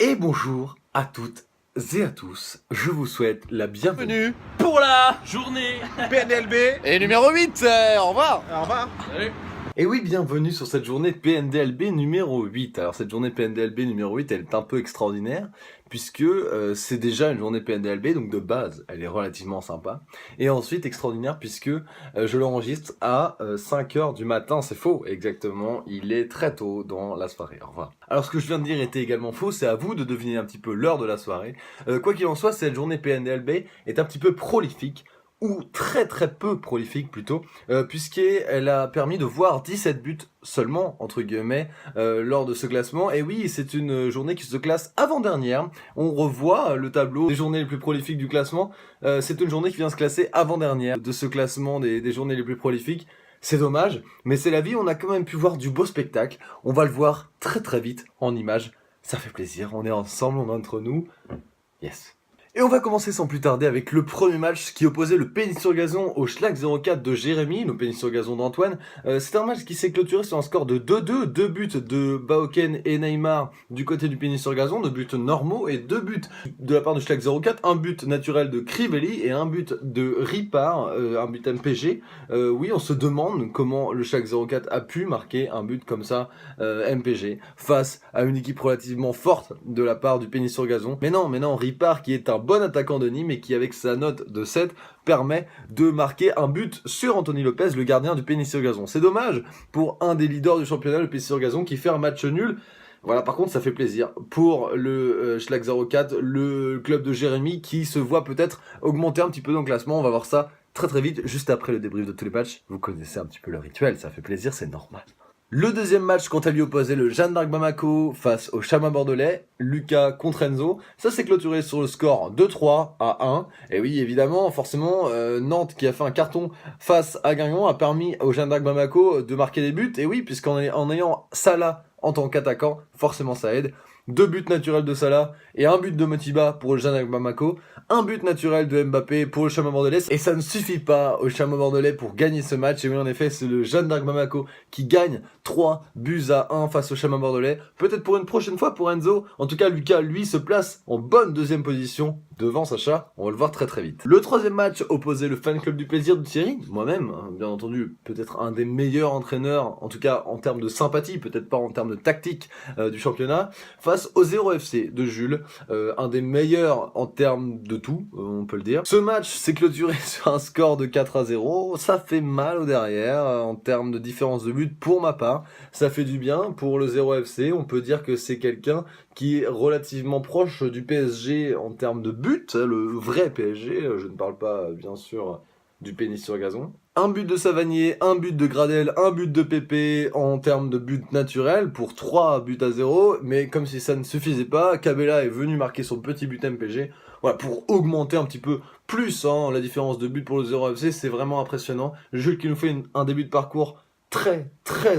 Et bonjour à toutes et à tous, je vous souhaite la bienvenue pour la journée PNLB et numéro 8, au revoir. Au revoir. Salut. Et oui, bienvenue sur cette journée PNDLB numéro 8. Alors cette journée PNDLB numéro 8, elle est un peu extraordinaire, puisque c'est déjà une journée PNDLB, donc de base, elle est relativement sympa. Et ensuite, extraordinaire, puisque je l'enregistre à 5h du matin, c'est faux, exactement, il est très tôt dans la soirée, au revoir. Alors ce que je viens de dire était également faux, c'est à vous de deviner un petit peu l'heure de la soirée. Quoi qu'il en soit, cette journée PNDLB est un petit peu prolifique, ou très peu prolifique plutôt, puisqu'elle a permis de voir 17 buts seulement, entre guillemets, lors de ce classement. Et oui, c'est une journée qui se classe avant-dernière. On revoit le tableau des journées les plus prolifiques du classement. C'est une journée qui vient se classer avant-dernière de ce classement des journées les plus prolifiques. C'est dommage, mais c'est la vie, on a quand même pu voir du beau spectacle. On va le voir très vite en images. Ça fait plaisir, on est ensemble, on est entre nous. Yes. Et on va commencer sans plus tarder avec le premier match qui opposait le Pénis sur gazon au Schlag 04 de Jérémy, le Pénis sur gazon d'Antoine. C'est un match qui s'est clôturé sur un score de 2-2, 2 buts de Baoken et Neymar du côté du Pénis sur gazon, 2 buts normaux et 2 buts de la part du Schlag 04, un but naturel de Crivelli et un but de Ripard, un but MPG. Oui, on se demande comment le Schlag 04 a pu marquer un but comme ça, MPG, face à une équipe relativement forte de la part du Pénis sur gazon. Mais non, Ripard qui est un bon attaquant de Nîmes et qui avec sa note de 7 permet de marquer un but sur Anthony Lopez, le gardien du Pénis sur gazon. C'est dommage pour un des leaders du championnat, le Pénis sur gazon, qui fait un match nul. Voilà, par contre, ça fait plaisir pour le Schlag 04, le club de Jérémy, qui se voit peut-être augmenter un petit peu dans le classement. On va voir ça très vite, juste après le débrief de tous les matchs. Vous connaissez un petit peu le rituel, ça fait plaisir, c'est normal. Le deuxième match, quant à lui, opposait le Jeanne d'Arc Bamako face au Chamois Bordelais, Lucas contre Enzo. Ça s'est clôturé sur le score de 3 à 1. Et oui, évidemment, forcément, Nantes qui a fait un carton face à Guingamp a permis au Jeanne d'Arc Bamako de marquer des buts. Et oui, puisqu'en ayant Salah en tant qu'attaquant, forcément ça aide. 2 buts naturels de Salah et un but de Motiba pour le Jeanne d'Arc Bamako. Un but naturel de Mbappé pour le Chamois Bordelais. Et ça ne suffit pas au Chamois Bordelais pour gagner ce match. Et oui, en effet, c'est le Jeanne d'Arc Bamako qui gagne 3 buts à 1 face au Chamois Bordelais. Peut-être pour une prochaine fois pour Enzo. En tout cas, Lucas, lui, se place en bonne deuxième position devant Sacha. On va le voir très vite. Le troisième match opposait le fan club du plaisir de Thierry. Moi-même, bien entendu, peut-être un des meilleurs entraîneurs, en tout cas en termes de sympathie, peut-être pas en termes de tactique du championnat, face au 0 FC de Jules, un des meilleurs en termes de tout, on peut le dire. Ce match s'est clôturé sur un score de 4-0, ça fait mal au derrière en termes de différence de but pour ma part, ça fait du bien pour le 0 FC, on peut dire que c'est quelqu'un qui est relativement proche du PSG en termes de but, le vrai PSG, je ne parle pas bien sûr du Pénis sur gazon. Un but de Savanier, un but de Gradel, un but de Pépé en termes de but naturel pour 3 buts à 0. Mais comme si ça ne suffisait pas, Cabella est venu marquer son petit but MPG. Voilà, pour augmenter un petit peu plus la différence de but pour le 0 FC, c'est vraiment impressionnant. Jules qui nous fait un début de parcours très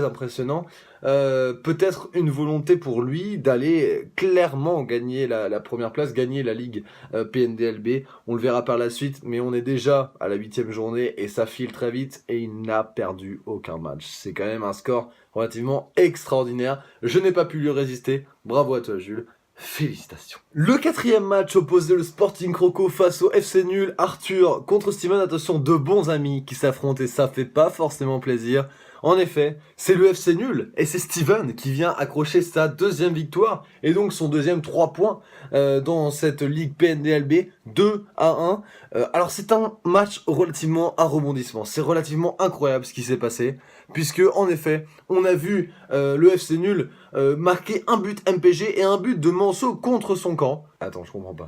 impressionnant. Peut-être une volonté pour lui d'aller clairement gagner la première place, gagner la Ligue PNDLB. On le verra par la suite, mais on est déjà à la 8e journée et ça file très vite et il n'a perdu aucun match. C'est quand même un score relativement extraordinaire. Je n'ai pas pu lui résister. Bravo à toi, Jules. Félicitations. Le quatrième match opposait le Sporting Croco face au FC Nul, Arthur contre Steven. Attention, deux bons amis qui s'affrontent et ça fait pas forcément plaisir. En effet, c'est le FC Nul et c'est Steven qui vient accrocher sa deuxième victoire et donc son deuxième 3 points dans cette Ligue PNDLB 2 à 1. Alors c'est un match relativement à rebondissement, c'est relativement incroyable ce qui s'est passé puisque en effet on a vu le FC Nul marquer un but MPG et un but de Manso contre son camp. Attends, je comprends pas.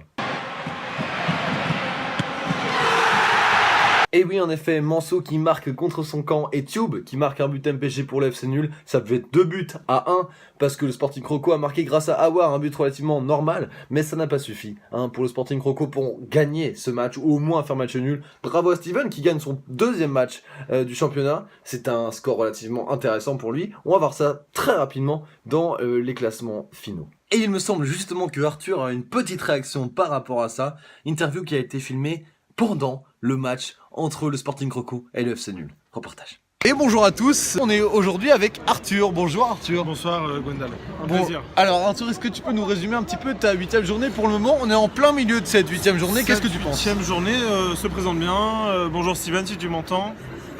Et oui, en effet, Manso qui marque contre son camp et Tube qui marque un but MPG pour le FC Nul. Ça devait être 2 buts à 1 parce que le Sporting Croco a marqué grâce à Awar un but relativement normal, mais ça n'a pas suffi pour le Sporting Croco pour gagner ce match ou au moins faire match nul. Bravo à Steven qui gagne son deuxième match du championnat. C'est un score relativement intéressant pour lui. On va voir ça très rapidement dans les classements finaux. Et il me semble justement que Arthur a une petite réaction par rapport à ça. Interview qui a été filmée pendant le match entre le Sporting Croco et le FC Nul. Reportage. Et bonjour à tous, on est aujourd'hui avec Arthur. Bonjour Arthur. Bonsoir Gwendal, un Bon, plaisir. alors Arthur, est-ce que tu peux nous résumer un petit peu ta 8e journée? Pour le moment, on est en plein milieu de cette 8e journée, qu'est-ce que tu penses? 8e journée se présente bien. Bonjour Steven, si tu m'entends.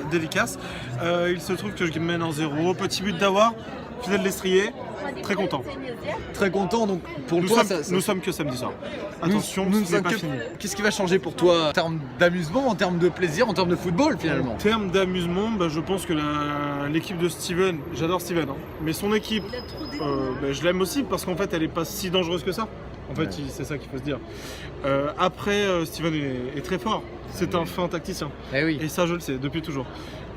Dédicace. Il se trouve que je mène en 0. Petit but d'Awar, fidèle l'estrier. Très content. Très content, donc pour Nous toi, sommes que samedi soir. Attention, nous ne ce n'est sommes pas que- fini. Qu'est-ce qui va changer pour toi en termes d'amusement, en termes de plaisir, en termes de football finalement? En termes d'amusement, je pense que l'équipe de Steven, j'adore Steven, mais son équipe, je l'aime aussi parce qu'en fait elle n'est pas si dangereuse que ça. En fait, c'est ça qu'il faut se dire. Après, Steven est très fort. C'est un fin tacticien. Eh oui. Et ça, je le sais depuis toujours.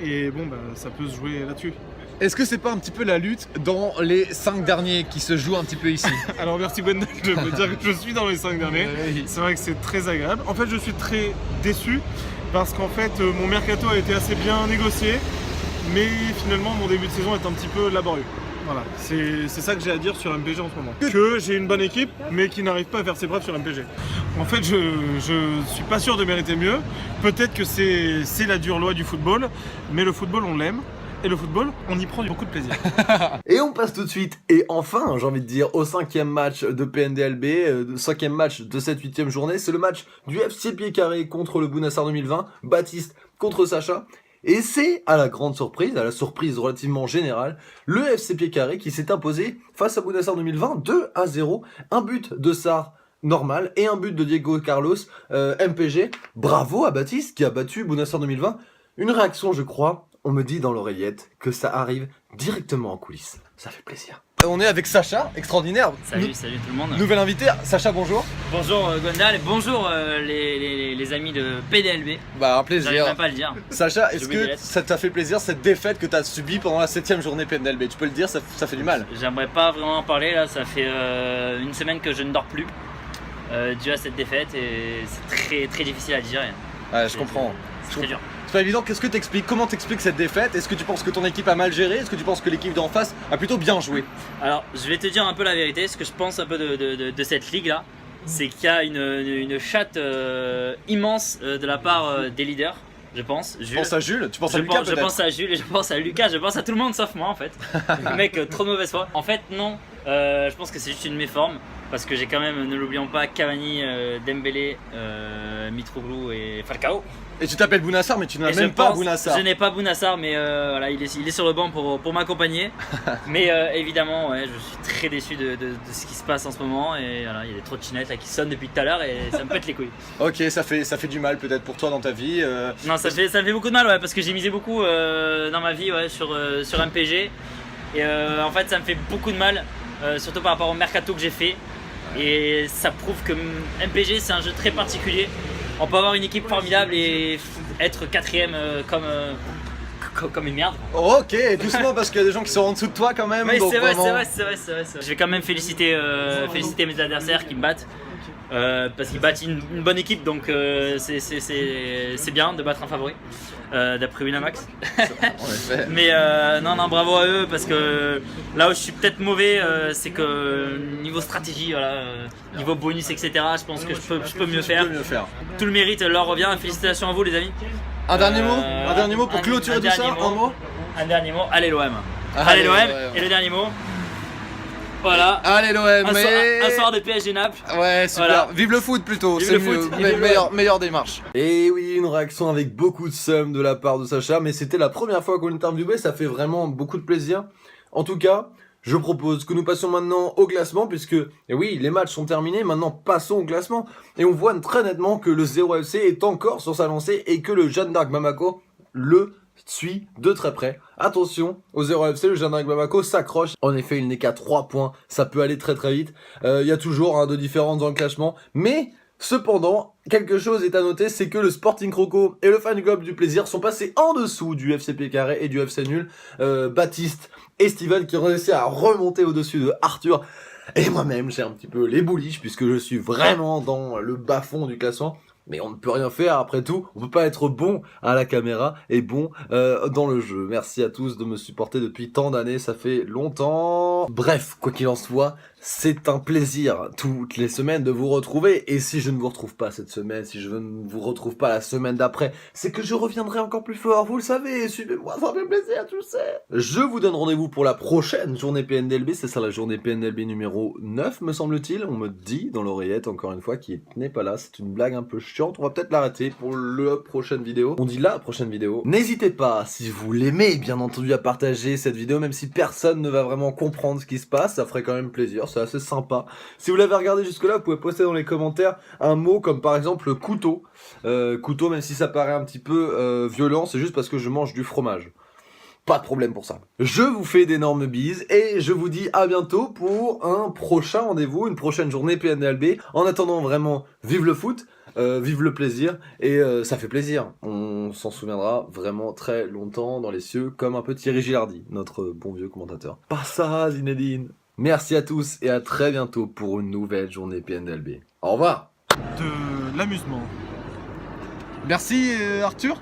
Et bon, ça peut se jouer là-dessus. Est-ce que c'est pas un petit peu la lutte dans les 5 derniers qui se joue un petit peu ici? Alors, merci Gwendal de me dire que je suis dans les 5 derniers. Oui. C'est vrai que c'est très agréable. En fait, je suis très déçu parce qu'en fait, mon mercato a été assez bien négocié. Mais finalement, mon début de saison est un petit peu laborieux. Voilà, c'est ça que j'ai à dire sur MPG en ce moment. Que j'ai une bonne équipe, mais qui n'arrive pas à faire ses preuves sur MPG. En fait, je suis pas sûr de mériter mieux. Peut-être que c'est la dure loi du football, mais le football, on l'aime. Et le football, on y prend beaucoup de plaisir. Et on passe tout de suite, et enfin, j'ai envie de dire, au 5e match de PNDLB, 5e match de cette 8e journée. C'est le match du FC Pied Carré contre le Bounassar 2020, Baptiste contre Sacha. Et c'est, à la grande surprise, à la surprise relativement générale, le FC Pied Carré qui s'est imposé face à Bounassar 2020, 2-0, un but de Sarr normal et un but de Diego Carlos MPG. Bravo à Baptiste qui a battu Bounassar 2020. Une réaction, je crois, on me dit dans l'oreillette que ça arrive directement en coulisses. Ça fait plaisir. On est avec Sacha, extraordinaire. Salut tout le monde. Nouvel invité, Sacha, bonjour. Bonjour Gwendal et bonjour les amis de PDLB. Bah, un J'arrive plaisir. même pas à le dire. Sacha, est-ce J'ai oublié les que lettres. ça t'a fait plaisir cette défaite que t'as subie pendant la 7e journée PNLB? Tu peux le dire, ça fait du mal. J'aimerais pas vraiment en parler là, ça fait une semaine que je ne dors plus dû à cette défaite et c'est très difficile à dire. Ouais, je comprends. C'est très dur. C'est pas évident, qu'est-ce que t'expliques? Comment t'expliques cette défaite? Est-ce que tu penses que ton équipe a mal géré? Est-ce que tu penses que l'équipe d'en face a plutôt bien joué? Alors je vais te dire un peu la vérité, ce que je pense un peu de cette ligue là, c'est qu'il y a une chatte immense de la part des leaders, je pense. Tu Jules. penses à Jules? Tu penses à Je Lucas pense, je peut-être? pense à Jules et je pense à Lucas, je pense à tout le monde sauf moi en fait. Le mec, trop de mauvaise foi. En fait, non, je pense que c'est juste une méforme parce que j'ai quand même, ne l'oublions pas, Cavani, Dembélé, Mitroglou et Falcao. Et tu t'appelles Bounassar, mais tu n'as Et même je pas pense- Bounassar. Je n'ai pas Bounassar, mais voilà, il est sur le banc pour m'accompagner. Mais évidemment, ouais, je suis très déçu de ce qui se passe en ce moment et voilà, il y a des trop de chinettes là qui sonnent depuis tout à l'heure et ça me pète les couilles. Ok, ça fait du mal peut-être pour toi dans ta vie. Non, ça me fait beaucoup de mal, ouais, parce que j'ai misé beaucoup dans ma vie, ouais, sur MPG. Et en fait, ça me fait beaucoup de mal, surtout par rapport au mercato que j'ai fait. Et ça prouve que MPG, c'est un jeu très particulier. On peut avoir une équipe formidable et être 4ème comme une merde. Oh, ok, doucement parce qu'il y a des gens qui sont en dessous de toi quand même. Mais donc c'est vrai, vraiment- c'est vrai. Je vais quand même féliciter mes adversaires qui me battent. Parce qu'ils battent une bonne équipe, donc c'est bien de battre un favori, d'après Winamax. En effet. Mais non, bravo à eux, parce que là où je suis peut-être mauvais, c'est que niveau stratégie, voilà, niveau bonus, etc., je pense que je peux mieux faire. Tu peux mieux faire. Tout le mérite leur revient. Félicitations à vous, les amis. Un dernier mot pour clôturer tout ça. Un mot. Un dernier mot. Allez l'OM. Allez, Allez l'OM. l'OM. Et le dernier mot. Voilà. Allez l'OM, Un soir de PSG Naples. Ouais, super. Voilà. Vive le foot plutôt, Vive c'est le mieux. foot, vive le Meilleure démarche. Et oui, une réaction avec beaucoup de seum de la part de Sacha, mais c'était la première fois qu'on l'interviewait, ça fait vraiment beaucoup de plaisir. En tout cas, je propose que nous passions maintenant au classement, puisque, et oui, les matchs sont terminés, maintenant passons au classement. Et on voit très nettement que le 0 FC est encore sur sa lancée et que le Jeanne d'Arc Bamako le suit de très près. Attention, au 0 FC, le Jeanne d'Arc Bamako s'accroche. En effet, il n'est qu'à 3 points, ça peut aller très très vite. Il y a toujours de différences dans le classement, mais cependant, quelque chose est à noter, c'est que le Sporting Croco et le Fan Club du Plaisir sont passés en dessous du FCP Carré et du FC Nul. Baptiste et Steven qui ont réussi à remonter au-dessus de Arthur. Et moi-même, j'ai un petit peu les bouliches puisque je suis vraiment dans le bas-fond du classement. Mais on ne peut rien faire, après tout, on peut pas être bon à la caméra et bon dans le jeu. Merci à tous de me supporter depuis tant d'années, ça fait longtemps. Bref, quoi qu'il en soit, C'est un plaisir toutes les semaines de vous retrouver, et si je ne vous retrouve pas cette semaine, si je ne vous retrouve pas la semaine d'après, c'est que je reviendrai encore plus fort, vous le savez, suivez-moi, ça fait plaisir, tu le sais. Je vous donne rendez-vous pour la prochaine journée PNDLB, c'est ça la journée PNDLB numéro 9 me semble-t-il, on me dit dans l'oreillette encore une fois qui n'est pas là, c'est une blague un peu chiante, on va peut-être l'arrêter pour la prochaine vidéo. On dit la prochaine vidéo. N'hésitez pas, si vous l'aimez bien entendu, à partager cette vidéo, même si personne ne va vraiment comprendre ce qui se passe, ça ferait quand même plaisir. C'est assez sympa. Si vous l'avez regardé jusque là, vous pouvez poster dans les commentaires un mot comme par exemple couteau. Couteau, même si ça paraît un petit peu violent, c'est juste parce que je mange du fromage. Pas de problème pour ça. Je vous fais d'énormes bises et je vous dis à bientôt pour un prochain rendez-vous, une prochaine journée PNDLB. En attendant, vraiment, vive le foot, vive le plaisir, et ça fait plaisir. On s'en souviendra vraiment très longtemps dans les cieux, comme un peu Thierry Gilardi, notre bon vieux commentateur. Pas ça, Zinedine. Merci à tous et à très bientôt pour une nouvelle journée PNDLB. Au revoir. De l'amusement. Merci Arthur.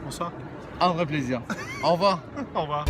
Bonsoir. Un vrai plaisir. Au revoir. Au revoir.